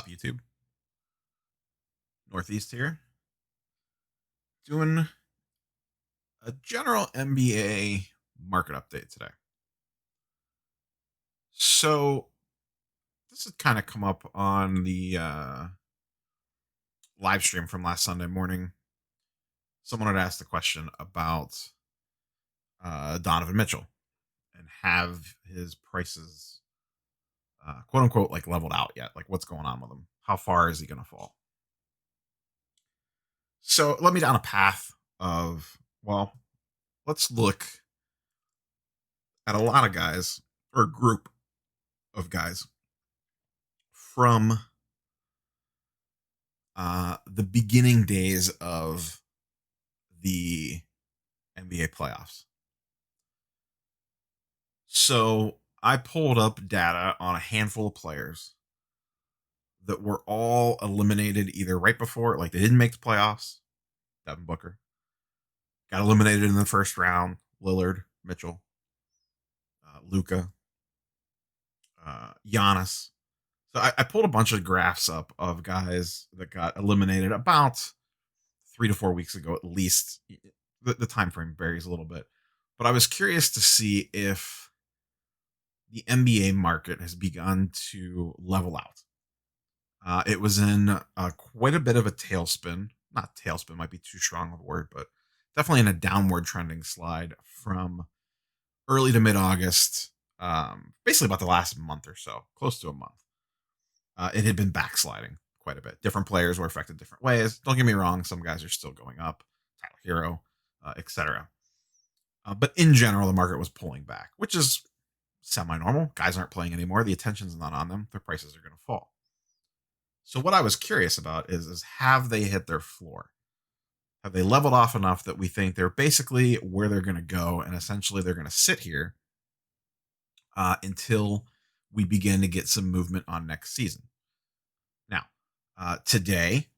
up, YouTube? Northeast here. Doing a general NBA market update today. So this has kind of come up on the live stream from last Sunday morning. Someone had asked the question about Donovan Mitchell and have his prices, quote unquote, like leveled out yet. Like what's going on with him? How far is he going to fall? So it led me down a path of, well, let's look at a lot of guys or a group of guys from the beginning days of the NBA playoffs. So I pulled up data on a handful of players that were all eliminated either right before, like they didn't make the playoffs. Devin Booker got eliminated in the first round. Lillard, Mitchell, Luka, Giannis. So I pulled a bunch of graphs up of guys that got eliminated about 3 to 4 weeks ago, at least. The time frame varies a little bit, but I was curious to see if the NBA market has begun to level out. It was in quite a bit of a tailspin. Not tailspin might be too strong of a word, but definitely in a downward trending slide from early to mid August, basically about the last month or so, close to a month. It had been backsliding quite a bit. Different players were affected different ways. Don't get me wrong, some guys are still going up, Tyler Hero, etc. But in general, the market was pulling back, which is semi-normal. Guys aren't playing anymore. The attention's not on them. Their prices are going to fall. So what I was curious about is have they hit their floor? Have they leveled off enough that we think they're basically where they're going to go, and essentially they're going to sit here until we begin to get some movement on next season? Now, today,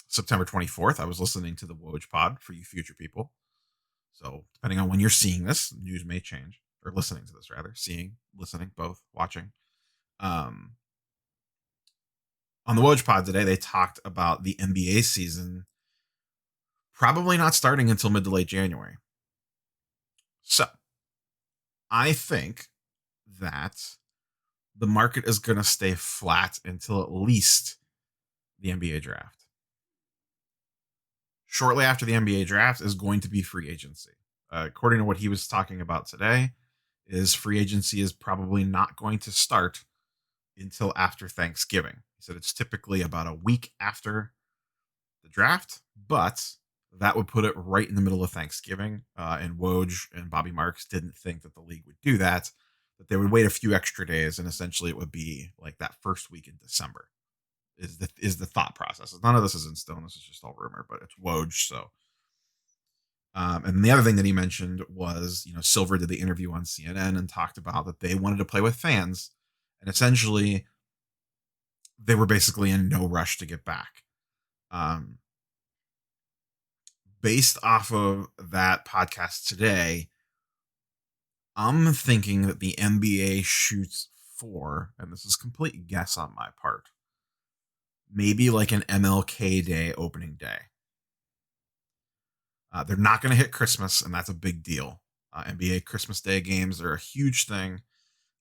September 24th, I was listening to the Woj pod for you future people. So depending on when you're seeing this, news may change, or listening to this rather, seeing, listening, both, watching. On the Woj pod today, they talked about the NBA season probably not starting until mid to late January. So I think that the market is going to stay flat until at least the NBA draft. Shortly after the NBA draft is going to be free agency. According to what he was talking about today, is free agency is probably not going to start until after Thanksgiving. He said it's typically about a week after the draft, but that would put it right in the middle of Thanksgiving. And Woj and Bobby Marks didn't think that the league would do that they would wait a few extra days, and essentially it would be like that first week in December is the thought process. None of this is in stone. This is just all rumor, but it's Woj. So, and the other thing that he mentioned was, Silver did the interview on CNN and talked about that they wanted to play with fans, and essentially they were basically in no rush to get back. Based off of that podcast today, I'm thinking that the NBA shoots for, and this is complete guess on my part, maybe like an MLK Day opening day. They're not going to hit Christmas, and that's a big deal. NBA Christmas Day games are a huge thing,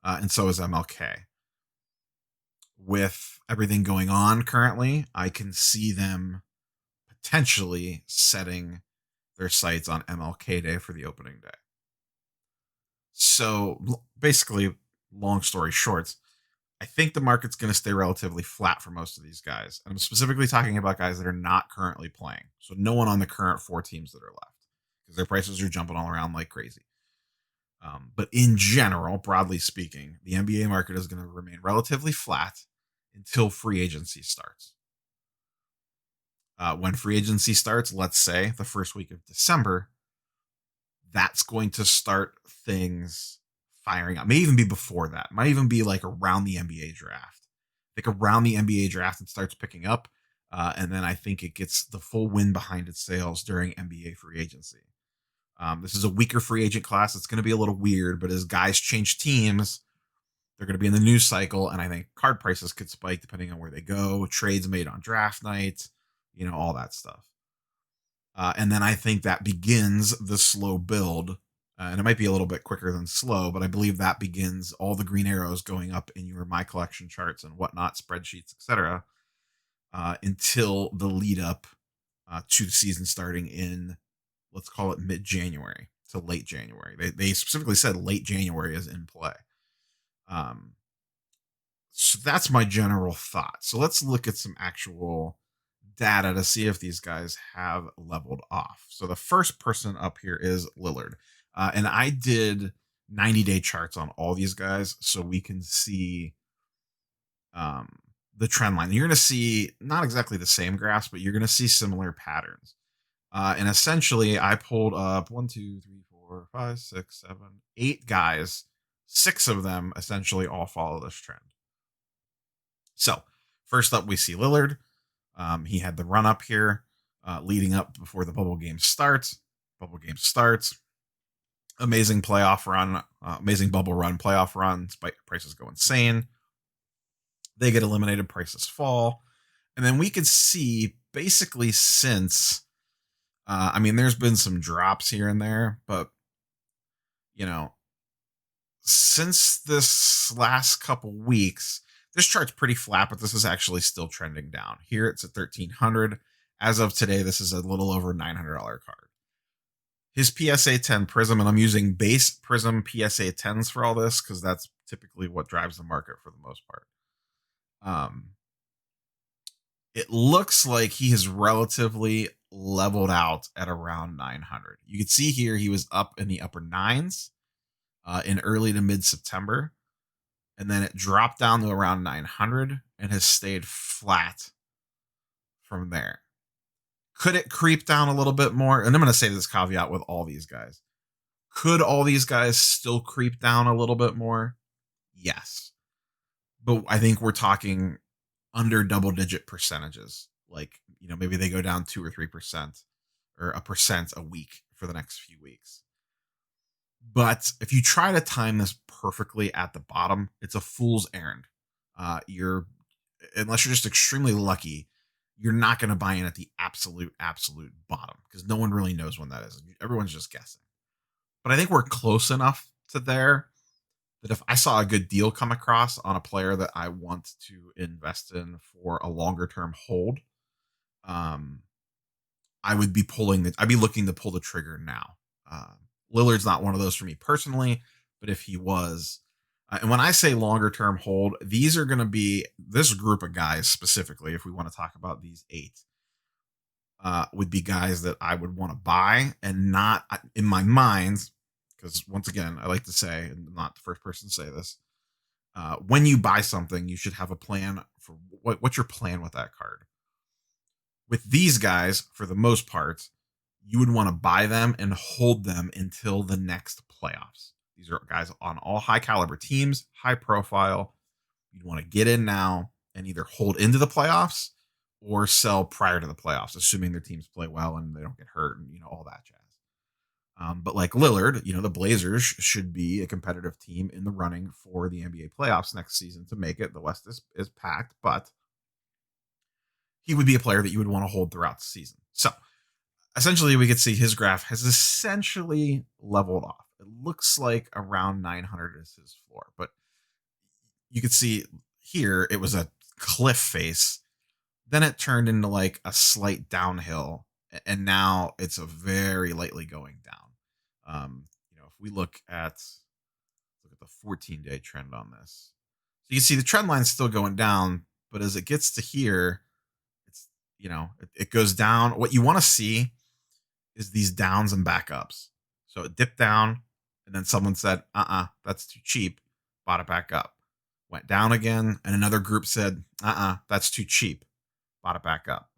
and so is MLK. With everything going on currently, I can see them potentially setting their sights on MLK Day for the opening day. So basically, long story short, I think the market's going to stay relatively flat for most of these guys. And I'm specifically talking about guys that are not currently playing. So no one on the current 4 teams that are left, because their prices are jumping all around like crazy. But in general, broadly speaking, the NBA market is going to remain relatively flat until free agency starts. When free agency starts, let's say the first week of December, that's going to start things firing up. May even be before that. Might even be like around the NBA draft. I think around the NBA draft it starts picking up, and then I think it gets the full wind behind its sails during NBA free agency. This is a weaker free agent class. It's going to be a little weird, but as guys change teams, They're going to be in the news cycle, and I think card prices could spike depending on where they go, trades made on draft night, all that stuff. And then I think that begins the slow build. And it might be a little bit quicker than slow, but I believe that begins all the green arrows going up in your My Collection charts and whatnot, spreadsheets, etc., until the lead up to the season starting in, let's call it mid-January to late January. They specifically said late January is in play. So that's my general thought. So let's look at some actual data to see if these guys have leveled off. So the first person up here is Lillard. And I did 90-day charts on all these guys so we can see the trend line. You're going to see not exactly the same graphs, but you're going to see similar patterns. And essentially, I pulled up 1, 2, 3, 4, 5, 6, 7, 8 guys. 6 of them essentially all follow this trend. So first up, we see Lillard. He had the run up here leading up before the bubble game starts. Amazing playoff run, amazing bubble run, playoff run. Prices go insane. They get eliminated, prices fall. And then we could see basically since, there's been some drops here and there, but, since this last couple weeks, this chart's pretty flat, but this is actually still trending down. Here it's at 1,300. As of today, this is a little over $900 card. His PSA 10 Prism, and I'm using base Prism PSA 10s for all this because that's typically what drives the market for the most part. It looks like he has relatively leveled out at around 900. You can see here he was up in the upper nines in early to mid-September. And then it dropped down to around 900 and has stayed flat from there. Could it creep down a little bit more? And I'm going to say this caveat with all these guys. Could all these guys still creep down a little bit more? Yes. But I think we're talking under double-digit percentages. Like, maybe they go down 2 or 3% or a percent a week for the next few weeks. But if you try to time this perfectly at the bottom, it's a fool's errand. Unless you're just extremely lucky, you're not going to buy in at the absolute bottom because no one really knows when that is. Everyone's just guessing. But I think we're close enough to there that if I saw a good deal come across on a player that I want to invest in for a longer term hold, I would be I'd be looking to pull the trigger now. Lillard's not one of those for me personally, but if he was, and when I say longer term hold, these are going to be this group of guys specifically. If we want to talk about these 8, would be guys that I would want to buy and not in my mind. Because once again, I like to say, and I'm not the first person to say this, when you buy something, you should have a plan for what's your plan with that card. With these guys, for the most part, you would want to buy them and hold them until the next playoffs. These are guys on all high caliber teams, high profile. You'd want to get in now and either hold into the playoffs or sell prior to the playoffs, assuming their teams play well and they don't get hurt and all that jazz. But like Lillard, the Blazers should be a competitive team in the running for the NBA playoffs next season to make it. The West is packed, but he would be a player that you would want to hold throughout the season. So essentially, we could see his graph has essentially leveled off. It looks like around 900 is his floor, but you could see here it was a cliff face. Then it turned into like a slight downhill, and now it's a very lightly going down. If we look at the 14-day trend on this, so you can see the trend line is still going down, but as it gets to here, it's it goes down. What you want to see is these downs and backups. So it dipped down, and then someone said, that's too cheap, bought it back up. Went down again, and another group said, that's too cheap, bought it back up.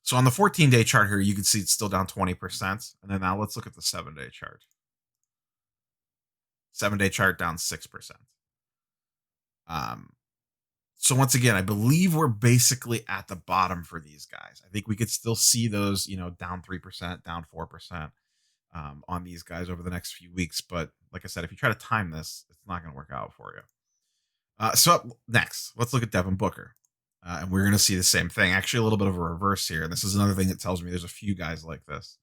So on the 14-day chart here, you can see it's still down 20%. And then now let's look at the 7-day chart. 7-day chart down 6%. So once again, I believe we're basically at the bottom for these guys. I think we could still see those, down 3%, down 4%. on these guys over the next few weeks. But like I said, if you try to time this, it's not going to work out for you. So up next, let's look at Devin Booker. And we're going to see the same thing. Actually, a little bit of a reverse here. And this is another thing that tells me there's a few guys like this.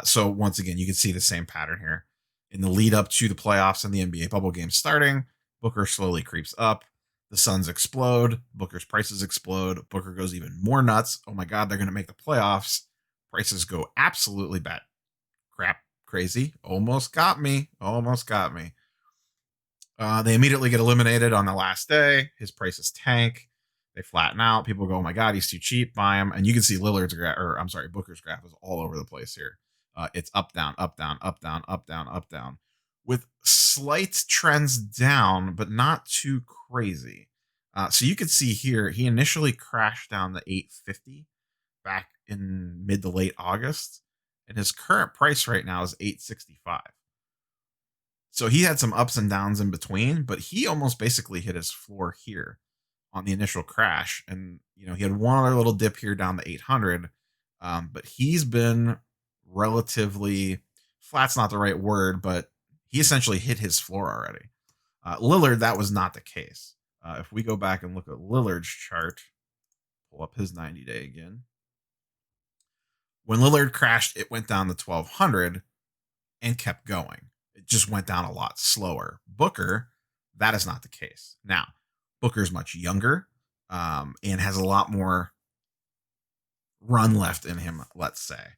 So once again, you can see the same pattern here. In the lead up to the playoffs and the NBA bubble game starting, Booker slowly creeps up. The Suns explode. Booker's prices explode. Booker goes even more nuts. Oh my God, they're going to make the playoffs. Prices go absolutely bad. Crap, crazy. Almost got me. Almost got me. They immediately get eliminated on the last day. His prices tank. They flatten out. People go, "Oh my God, he's too cheap. Buy him." And you can see Booker's graph is all over the place here. It's up, down, up, down, up, down, up, down, up, down, with slight trends down, but not too crazy. So you can see here, he initially crashed down to 850 back in mid to late August, and his current price right now is 865. So he had some ups and downs in between, but he almost basically hit his floor here on the initial crash. And, he had one other little dip here down to 800. But he's been relatively flat's not the right word, but he essentially hit his floor already. Lillard, that was not the case. If we go back and look at Lillard's chart, pull up his 90-day again. When Lillard crashed, it went down to 1200 and kept going. It just went down a lot slower. Booker, that is not the case. Now, Booker's much younger and has a lot more run left in him, let's say.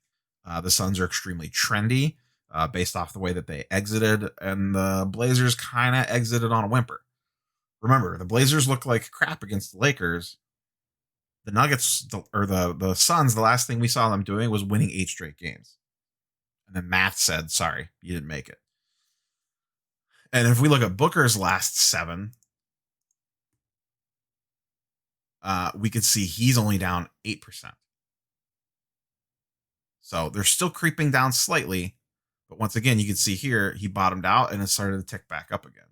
The Suns are extremely trendy based off the way that they exited, and the Blazers kind of exited on a whimper. Remember, the Blazers looked like crap against the Lakers. The Nuggets, or the Suns, the last thing we saw them doing was winning 8 straight games. And then math said, sorry, you didn't make it. And if we look at Booker's last 7, we could see he's only down 8%. So they're still creeping down slightly. But once again, you can see here, he bottomed out and it started to tick back up again.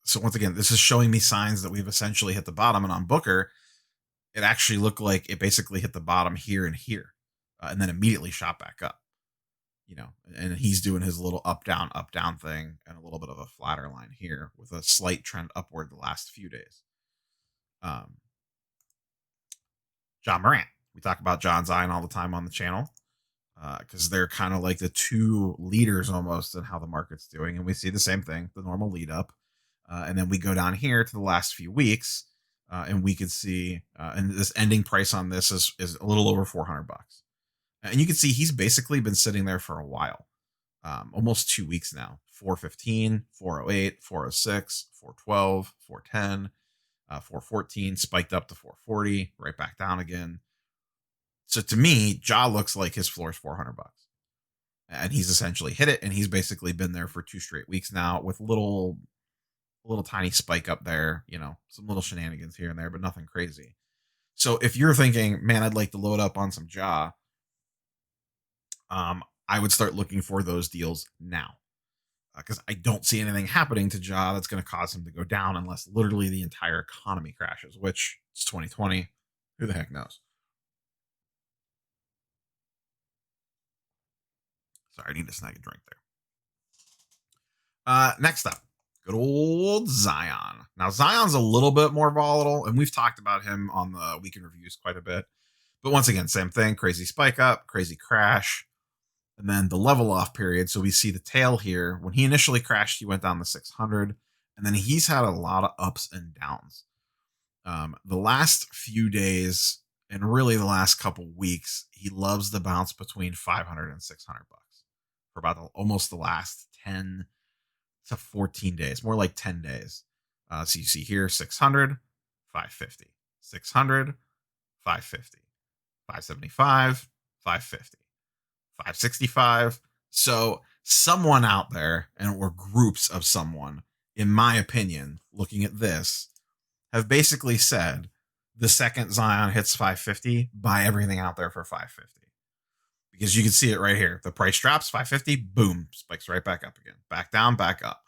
So once again, this is showing me signs that we've essentially hit the bottom. And on Booker, it actually looked like it basically hit the bottom here and here, and then immediately shot back up. And he's doing his little up down thing, and a little bit of a flatter line here with a slight trend upward the last few days. John Morant. We talk about John Zion all the time on the channel because they're kind of like the two leaders almost in how the market's doing. And we see the same thing, the normal lead up. And then we go down here to the last few weeks, and we could see, and this ending price on this is a little over $400. And you can see he's basically been sitting there for a while, almost 2 weeks now. 415, 408, 406, 412, 410, 414, spiked up to 440, right back down again. So to me, Ja looks like his floor is $400. And he's essentially hit it, and he's basically been there for 2 straight weeks now with a little tiny spike up there, some little shenanigans here and there, but nothing crazy. So if you're thinking, man, I'd like to load up on some Ja, I would start looking for those deals now because I don't see anything happening to Ja that's going to cause him to go down unless literally the entire economy crashes, which it's 2020. Who the heck knows? Sorry, I need to snag a drink there. Next up, good old Zion. Now, Zion's a little bit more volatile, and we've talked about him on the weekend reviews quite a bit. But once again, same thing, crazy spike up, crazy crash, and then the level off period. So we see the tail here. When he initially crashed, he went down to 600, and then he's had a lot of ups and downs. The last few days, and really the last couple weeks, he loves the bounce between 500 and $600 for about almost the last 10 to 14 days, more like 10 days. So you see here 600, 550, 600, 550, 575, 550, 565. So someone out there, or groups of someone, in my opinion, looking at this, have basically said the second Zion hits 550, buy everything out there for 550. Because you can see it right here. The price drops 550, boom, spikes right back up again. Back down, back up.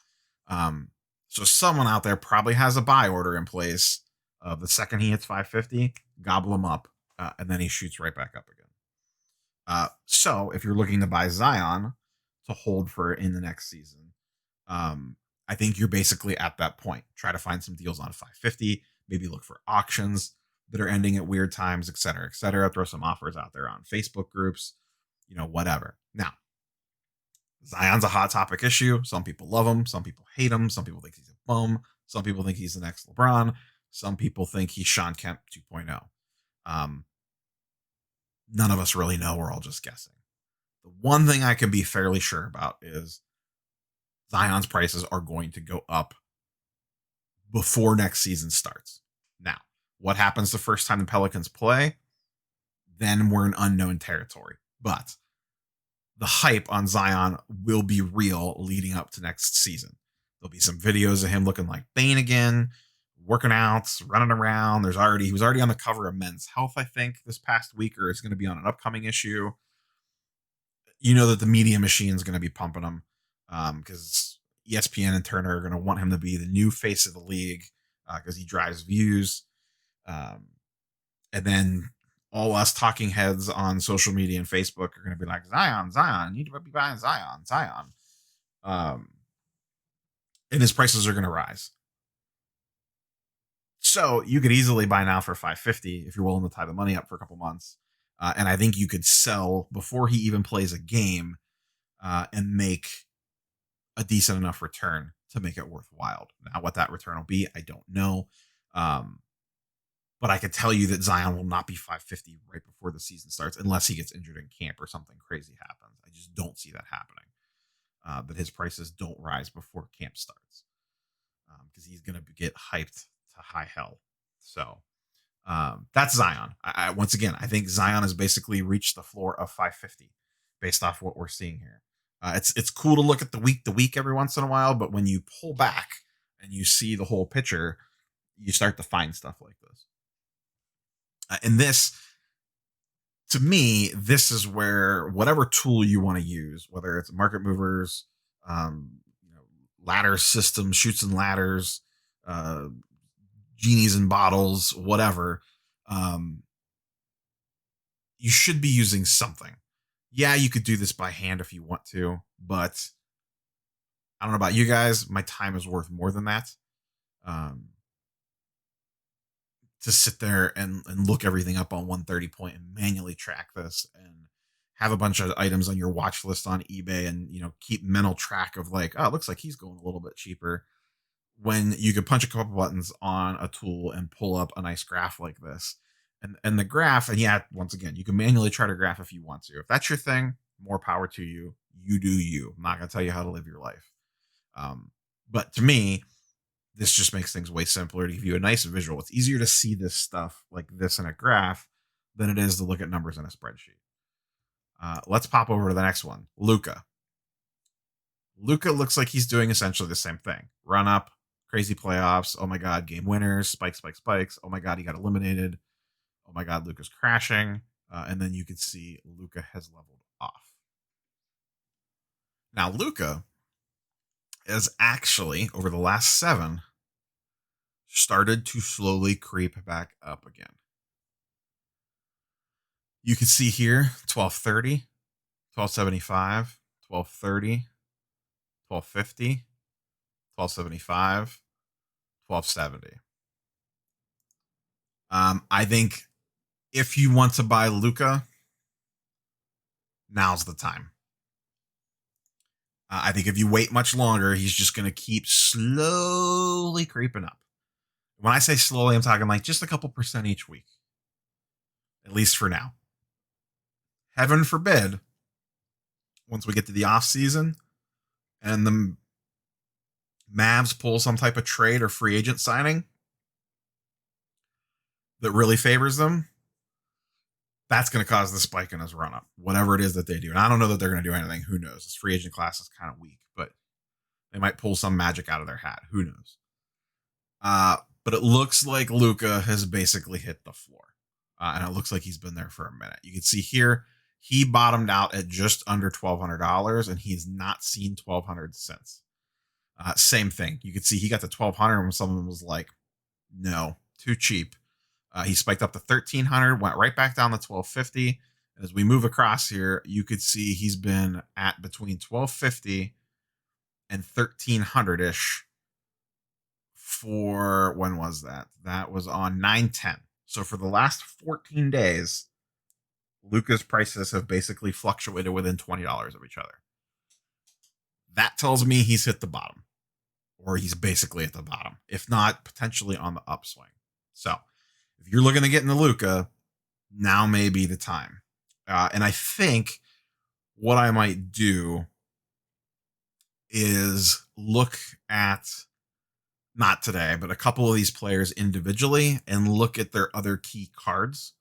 So someone out there probably has a buy order in place. The second he hits 550, gobble him up, and then he shoots right back up again. So if you're looking to buy Zion to hold for in the next season, I think you're basically at that point. Try to find some deals on 550, maybe look for auctions that are ending at weird times, et cetera, et cetera. Throw some offers out there on Facebook groups, whatever. Now, Zion's a hot topic issue. Some people love him. Some people hate him. Some people think he's a bum. Some people think he's the next LeBron. Some people think he's Sean Kemp 2.0. Um, None of us really know. We're all just guessing. The one thing I can be fairly sure about is Zion's prices are going to go up before next season starts. Now, what happens the first time the Pelicans play? Then we're in unknown territory. But the hype on Zion will be real leading up to next season. There'll be some videos of him looking like Bane again, working out, running around. He was already on the cover of Men's Health, I think, this past week, or is going to be on an upcoming issue. You know that the media machine is going to be pumping him because ESPN and Turner are going to want him to be the new face of the league because he drives views. And then all us talking heads on social media and Facebook are going to be like, Zion, you need to be buying Zion. And his prices are going to rise. So you could easily buy now for 550 if you're willing to tie the money up for a couple months. And I think you could sell before he even plays a game and make a decent enough return to make it worthwhile. Now, what that return will be, I don't know. But I could tell you that Zion will not be 550 right before the season starts unless he gets injured in camp or something crazy happens. I just don't see that happening. That his prices don't rise before camp starts because he's going to get hyped to high hell. So that's Zion. Once again, I think Zion has basically reached the floor of 550 based off what we're seeing here. It's cool to look at the week to week every once in a while, but when you pull back and you see the whole picture, you start to find stuff like this. And this, to me, this is where whatever tool you want to use, whether it's market movers, ladder systems, chutes and ladders, genies and bottles, whatever, you should be using something. Yeah, you could do this by hand if you want to, but I don't know about you guys. My time is worth more than that. To sit there and look everything up on 130 point and manually track this and have a bunch of items on your watch list on eBay and, keep mental track of like, oh, it looks like he's going a little bit cheaper, when you could punch a couple buttons on a tool and pull up a nice graph like this. And the graph, and yeah, once again, you can manually chart a graph if you want to. If that's your thing, more power to you. You do you. I'm not going to tell you how to live your life. But to me, this just makes things way simpler to give you a nice visual. It's easier to see this stuff like this in a graph than it is to look at numbers in a spreadsheet. Let's pop over to the next one. Luka. Luka looks like he's doing essentially the same thing. Run up, crazy playoffs. Oh my God, game winners, spikes. Oh my God, he got eliminated. Oh my God, Luka's crashing. And then you can see Luka has leveled off. Now, Luka has actually, over the last 7, started to slowly creep back up again. You can see here 1230, 1275, 1230, 1250, 1275, 1270. I think if you want to buy Luka, now's the time. I think if you wait much longer, he's just going to keep slowly creeping up. When I say slowly, I'm talking like just a couple percent each week, at least for now. Heaven forbid, once we get to the off season and the Mavs pull some type of trade or free agent signing that really favors them, that's going to cause the spike in his run up, whatever it is that they do. And I don't know that they're going to do anything. Who knows? This free agent class is kind of weak, but they might pull some magic out of their hat. Who knows? But it looks like Luka has basically hit the floor. And it looks like he's been there for a minute. You can see here, he bottomed out at just under $1,200, and he's not seen $1,200 since. Same thing. You can see he got to $1,200 when someone was like, no, too cheap. He spiked up to $1,300, went right back down to $1,250, As we move across here, you could see he's been at between 1250 and 1300 ish for when was that? That was on 910. So for the last 14 days, Luka's prices have basically fluctuated within $20 of each other. That tells me he's hit the bottom, or he's basically at the bottom, if not potentially on the upswing. So if you're looking to get into Luka, now may be the time. And I think what I might do is look at, not today, but a couple of these players individually and look at their other key cards.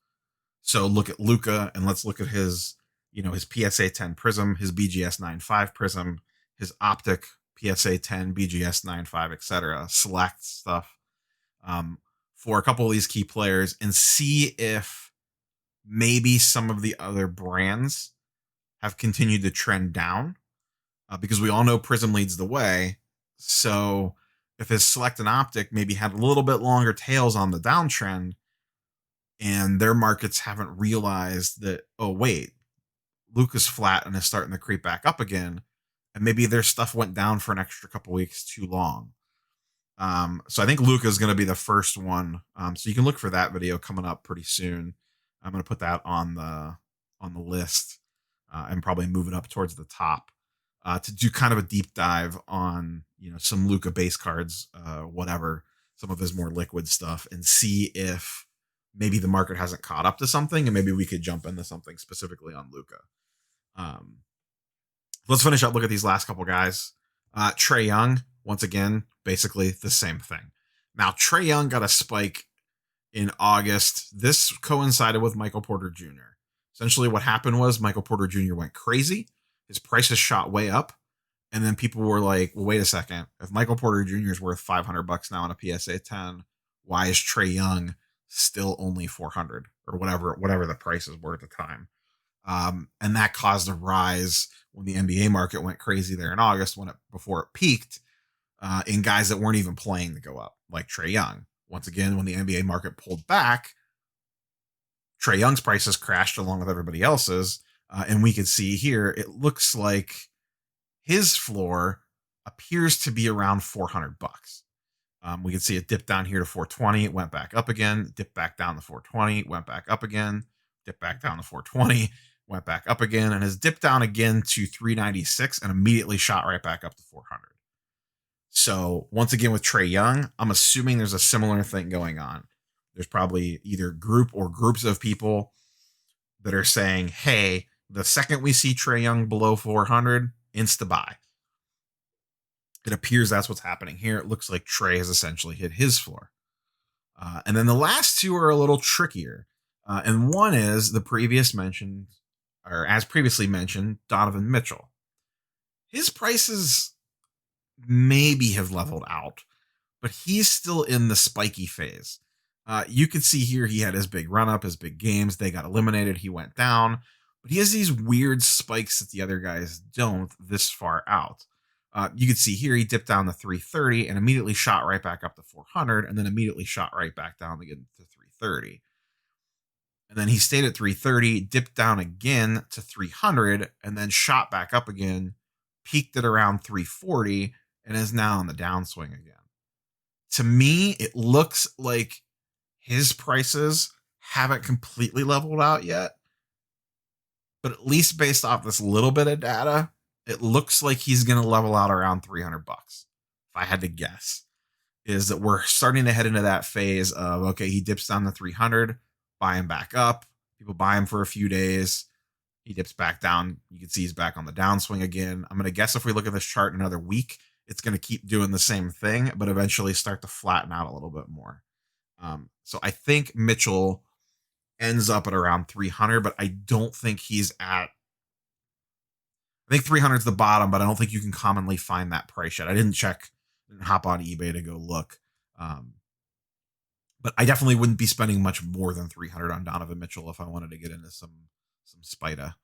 So look at Luka and let's look at his, his PSA 10 Prism, his BGS 9.5 Prism, his Optic PSA 10, BGS 9.5, etc. Select stuff for a couple of these key players and see if maybe some of the other brands have continued to trend down, because we all know Prism leads the way. So if his Select and Optic maybe had a little bit longer tails on the downtrend and their markets haven't realized that, oh, wait, Luka's flat and is starting to creep back up again, and maybe their stuff went down for an extra couple weeks too long. So I think Luka is going to be the first one. So you can look for that video coming up pretty soon. I'm going to put that on the list and probably move it up towards the top to do kind of a deep dive on some Luka base cards, whatever, some of his more liquid stuff, and see if maybe the market hasn't caught up to something, and maybe we could jump into something specifically on Luka. Let's finish up. Look at these last couple guys. Trae Young, once again, basically the same thing. Now, Trae Young got a spike in August. This coincided with Michael Porter Jr. Essentially what happened was Michael Porter Jr. went crazy. His prices shot way up. And then people were like, well, wait a second. If Michael Porter Jr. is worth $500 now on a PSA 10, why is Trae Young still only 400 or whatever the prices were at the time? And that caused a rise when the NBA market went crazy there in August before it peaked in guys that weren't even playing to go up, like Trae Young. Once again, when the NBA market pulled back, Trae Young's prices crashed along with everybody else's. And we could see here, it looks like his floor appears to be around $400. We can see it dip down here to 420. It went back up again, dipped back down to 420, went back up again, dipped back down to 420, went back up again, and has dipped down again to 396 and immediately shot right back up to 400. So once again with Trae Young, I'm assuming there's a similar thing going on. There's probably either groups of people that are saying, hey, the second we see Trae Young below 400, insta buy. It appears that's what's happening here. It looks like Trae has essentially hit his floor. And then the last two are a little trickier. And one is as previously mentioned, Donovan Mitchell. His prices maybe have leveled out, but he's still in the spiky phase. You can see here he had his big run up, his big games. They got eliminated. He went down, but he has these weird spikes that the other guys don't this far out. You can see here he dipped down to 330 and immediately shot right back up to 400 and then immediately shot right back down again to 330. And then he stayed at 330, dipped down again to 300 and then shot back up again, peaked at around 340 and is now on the downswing again. To me, it looks like his prices haven't completely leveled out yet, but at least based off this little bit of data, it looks like he's going to level out around $300. If I had to guess, is that we're starting to head into that phase of, okay, he dips down to 300, buy him back up. People buy him for a few days. He dips back down. You can see he's back on the downswing again. I'm going to guess if we look at this chart in another week, it's going to keep doing the same thing, but eventually start to flatten out a little bit more. So I think Mitchell ends up at around 300, but I don't think he's at, I think 300 is the bottom, but I don't think you can commonly find that price yet. I didn't check and hop on eBay to go look. But I definitely wouldn't be spending much more than 300 on Donovan Mitchell if I wanted to get into some Spida.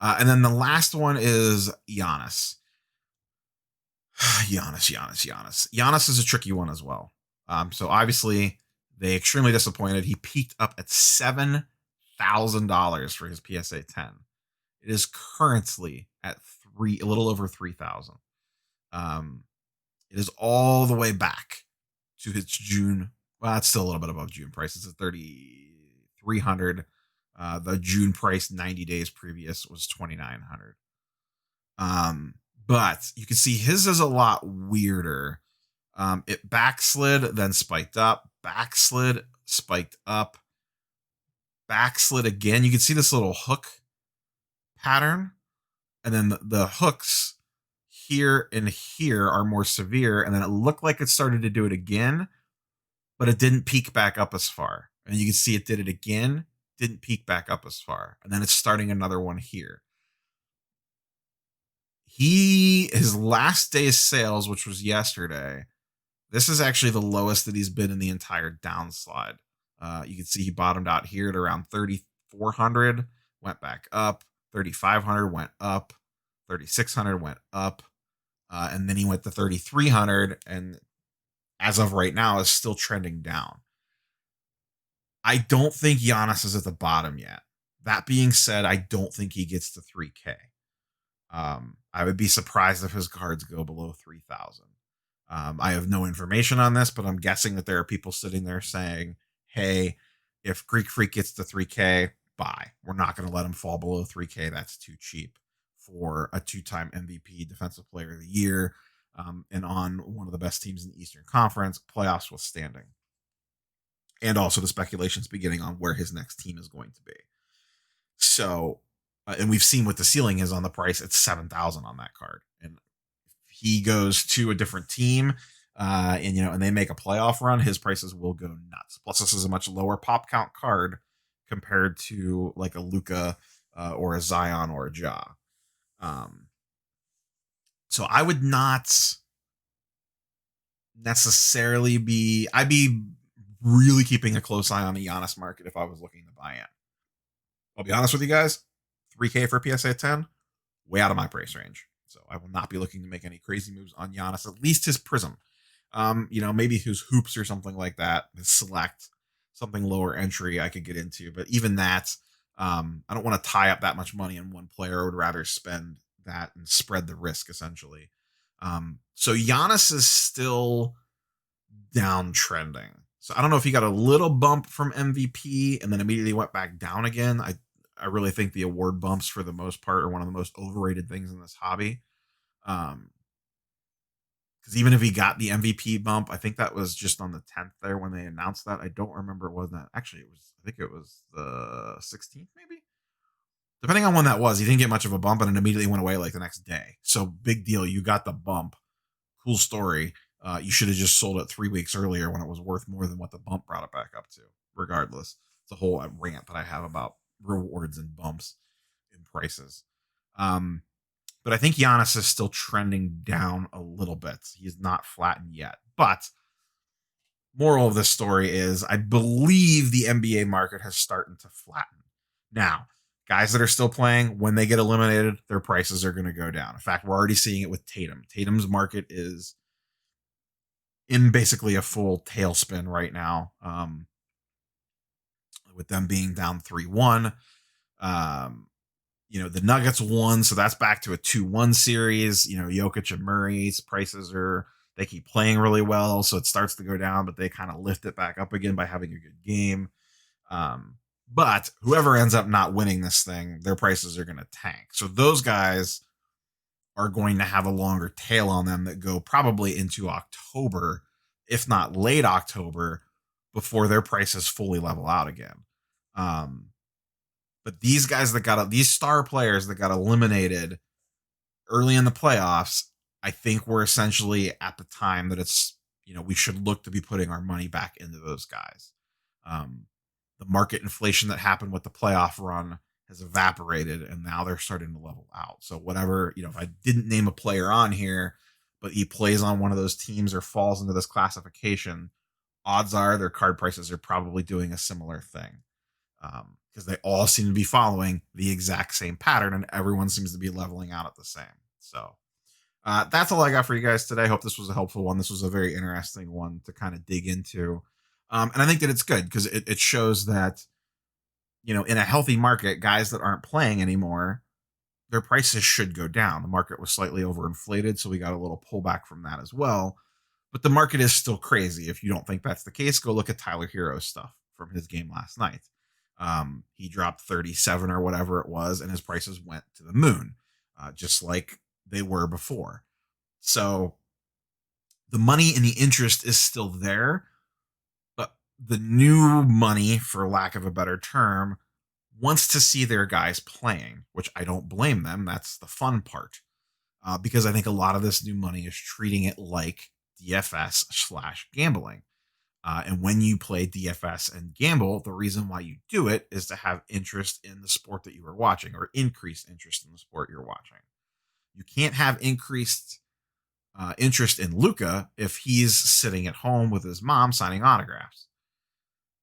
And then the last one is Giannis. Giannis is a tricky one as well. So obviously they extremely disappointed. He peaked up at $1,000 for his PSA 10. It is currently at a little over 3,000. Um, it is all the way back to its June. Well, it's still a little bit above June price. It's at 3,300. The June price 90 days previous was 2,900. But you can see his is a lot weirder. It backslid, then spiked up, backslid, spiked up, backslid again. You can see this little hook pattern, and then the hooks here and here are more severe, and then it looked like it started to do it again, but it didn't peak back up as far. And you can see it did it again, didn't peak back up as far, and then it's starting another one here. His last day's sales, which was yesterday, this is actually the lowest that he's been in the entire downslide. You can see he bottomed out here at around 3,400, went back up, 3,500 went up, 3,600 went up, and then he went to 3,300, and as of right now is still trending down. I don't think Giannis is at the bottom yet. That being said, I don't think he gets to 3K. I would be surprised if his cards go below 3,000. I have no information on this, but I'm guessing that there are people sitting there saying, hey, if Greek Freak gets to 3K, buy. We're not going to let him fall below 3K. That's too cheap for a 2-time MVP, Defensive Player of the Year, and on one of the best teams in the Eastern Conference, playoffs withstanding. And also the speculations beginning on where his next team is going to be. So, and we've seen what the ceiling is on the price. It's 7,000 on that card. And if he goes to a different team, and they make a playoff run, his prices will go nuts. Plus, this is a much lower pop count card compared to like a Luka or a Zion or a Ja. So I would not necessarily I'd be really keeping a close eye on the Giannis market if I was looking to buy in. I'll be honest with you guys, 3K for PSA 10, way out of my price range. So I will not be looking to make any crazy moves on Giannis, at least his Prism. Maybe his hoops or something like that, his select, something lower entry I could get into. But even that, I don't want to tie up that much money in one player. I would rather spend that and spread the risk, essentially. So Giannis is still downtrending. So I don't know if he got a little bump from MVP and then immediately went back down again. I really think the award bumps, for the most part, are one of the most overrated things in this hobby. Because even if he got the MVP bump, I think that was just on the 10th there when they announced that. I don't remember when that. Actually, I think it was the 16th, maybe. Depending on when that was, he didn't get much of a bump and it immediately went away like the next day. So big deal. You got the bump. Cool story. You should have just sold it 3 weeks earlier when it was worth more than what the bump brought it back up to. Regardless, it's a whole rant that I have about rewards and bumps in prices. But I think Giannis is still trending down a little bit. He's not flattened yet. But moral of this story is I believe the NBA market has started to flatten. Now, guys that are still playing, when they get eliminated, their prices are going to go down. In fact, we're already seeing it with Tatum. Tatum's market is in basically a full tailspin right now, with them being down 3-1. The Nuggets won, so that's back to a 2-1 series. Jokic and Murray's prices they keep playing really well, so it starts to go down, but they kind of lift it back up again by having a good game. But whoever ends up not winning this thing, their prices are going to tank. So those guys are going to have a longer tail on them that go probably into October, if not late October, before their prices fully level out again. But these guys these star players that got eliminated early in the playoffs, I think we're essentially at the time that it's, we should look to be putting our money back into those guys. The market inflation that happened with the playoff run has evaporated, and now they're starting to level out. So whatever, if I didn't name a player on here, but he plays on one of those teams or falls into this classification, odds are their card prices are probably doing a similar thing. Because they all seem to be following the exact same pattern, and everyone seems to be leveling out at the same. So that's all I got for you guys today. I hope this was a helpful one. This was a very interesting one to kind of dig into. And I think that it's good because it shows that, in a healthy market, guys that aren't playing anymore, their prices should go down. The market was slightly overinflated, so we got a little pullback from that as well. But the market is still crazy. If you don't think that's the case, go look at Tyler Hero's stuff from his game last night. He dropped 37 or whatever it was, and his prices went to the moon, just like they were before. So the money and the interest is still there, but the new money, for lack of a better term, wants to see their guys playing, which I don't blame them. That's the fun part. Because I think a lot of this new money is treating it like DFS/gambling. And when you play DFS and gamble, the reason why you do it is to have interest in the sport that you are watching, or increased interest in the sport you're watching. You can't have increased interest in Luka if he's sitting at home with his mom signing autographs.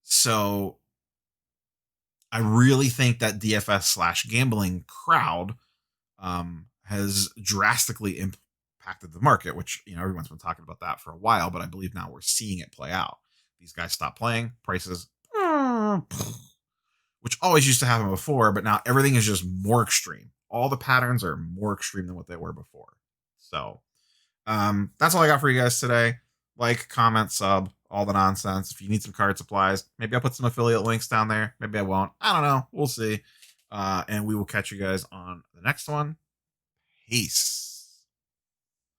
So I really think that DFS/gambling crowd has drastically impacted the market, which everyone's been talking about that for a while, but I believe now we're seeing it play out. These guys stop playing, prices, which always used to happen before, but now everything is just more extreme. All the patterns are more extreme than what they were before. So that's all I got for you guys today. Like, comment, sub, all the nonsense. If you need some card supplies, maybe I'll put some affiliate links down there. Maybe I won't. I don't know. We'll see. And we will catch you guys on the next one. Peace.